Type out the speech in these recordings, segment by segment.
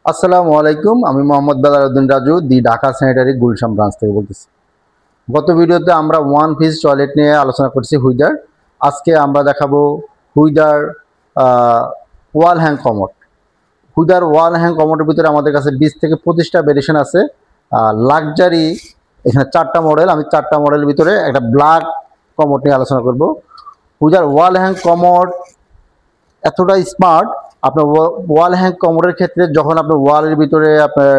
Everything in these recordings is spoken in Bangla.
আসসালামু আলাইকুম। আমি মোহাম্মদ বেলালউদ্দিন রাজু, দি ঢাকা স্যানিটারি গুলশান ব্রাঞ্চ থেকে বলতেছি। গত ভিডিওতে আমরা ওয়ান পিস টয়লেট নিয়ে আলোচনা করছি হুইডার। আজকে আমরা দেখাবো হুইডার ওয়াল হ্যাং কমোড। হুইডার ওয়াল হ্যাং কমোডের ভিতরে আমাদের কাছে 20 থেকে 25টা ভেরিয়েশন আছে। লাক্সারি এখানে 4টা মডেল, আমি 4টা মডেলের ভিতরে একটা ব্ল্যাক কমোড নিয়ে আলোচনা করব। হুইডার ওয়াল হ্যাং কমোড এতটা স্মার্ট, আপনার ওয়াল হ্যাং কমোডের ক্ষেত্রে যখন আপনার ওয়ালের ভিতরে আপনার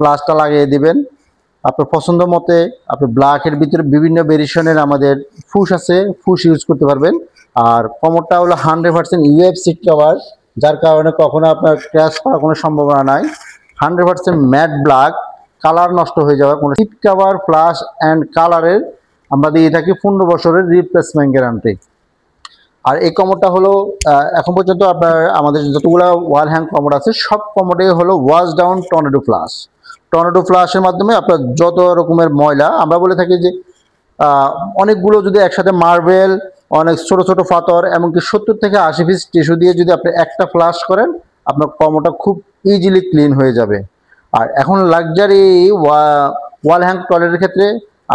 প্লাসটা লাগিয়ে দিবেন, আপনার পছন্দ মতে আপনি ব্ল্যাকের ভিতরে বিভিন্ন ভেরিয়েশনের আমাদের ফুশ আছে, ফুশ ইউজ করতে পারবেন। আর কমোডটা হলো 100% ইউএফ সিট কভার, যার কারণে কখনো আপনার ক্র্যাশ করার কোনো সম্ভাবনা নাই। 100% ম্যাট ব্ল্যাক, কালার নষ্ট হয়ে যাওয়ার কোনো সিট কভার ফ্লাশ অ্যান্ড কালারের আমরা দিয়ে থাকি 15 বছরের রিপ্লেসমেন্ট গ্যারান্টি। আর এই কমোডটা হলো এখন পর্যন্ত আপনার আমাদের যতগুলো ওয়াল হ্যাং কমোড আছে সব কমোডে হলো wash down tornado flush. Tornado ফ্লাশের মাধ্যমে আপনার যত রকমের ময়লা, আমরা বলে থাকি যে অনেকগুলো যদি একসাথে মার্বেল, অনেক ছোট ছোট পাথর, এমনকি 70 থেকে 80 পিস টিস্যু দিয়ে যদি আপনি একটা ফ্লাশ করেন, আপনার কমোডটা খুব ইজিলি ক্লিন হয়ে যাবে। আর এখন লাক্সারি ওয়াল হ্যাং টয়লেটের ক্ষেত্রে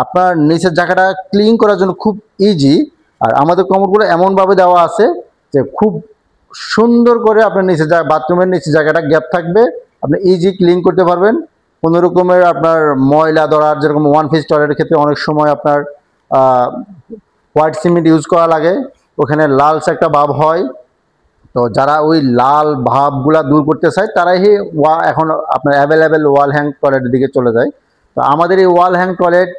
আপনার নিচের জায়গাটা ক্লিন করার জন্য খুব ইজি। আর আমাদের কমোডগুলো এমনভাবে দেওয়া আছে যে খুব সুন্দর করে আপনার নিচে বাথরুমের নিচে জায়গাটা গ্যাপ থাকবে, আপনি ইজি ক্লিন করতে পারবেন। কোনো রকমের আপনার ময়লা ধরার, যেরকম ওয়ান পিস টয়লেটের ক্ষেত্রে অনেক সময় আপনার হোয়াইট সিমেন্ট ইউজ করা লাগে, ওখানে লালসে একটা ভাব হয়। তো যারা ওই লাল ভাবগুলা দূর করতে চায় তারাই এখন আপনার অ্যাভেলেবেল ওয়াল হ্যাং টয়লেটের দিকে চলে যায়। তো আমাদের এই ওয়াল হ্যাং টয়লেট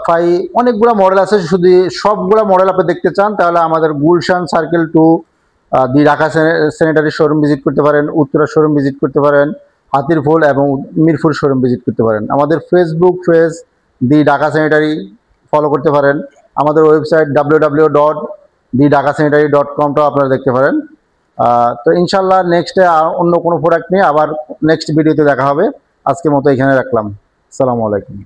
প্রায় অনেকগুলো মডেল আছে। যদি সবগুলো মডেল আপনি দেখতে চান তাহলে আমাদের Gulshan circle to the Dhaka sanitary showroom visit করতে পারেন, উত্তরা শোরুম ভিজিট করতে পারেন, হাতিরপুল এবং মিরপুর শোরুম ভিজিট করতে পারেন। আমাদের ফেসবুক পেজ দি ঢাকা স্যানিটারি ফলো করতে পারেন। আমাদের ওয়েবসাইট www.thedhakasanitary.com-টাও আপনারা দেখতে পারেন। তো ইনশাল্লাহ নেক্সটে অন্য কোনো প্রোডাক্ট নিয়ে আবার নেক্সট ভিডিওতে দেখা হবে। আজকের মতো এখানে রাখলাম। আসসালামু আলাইকুম।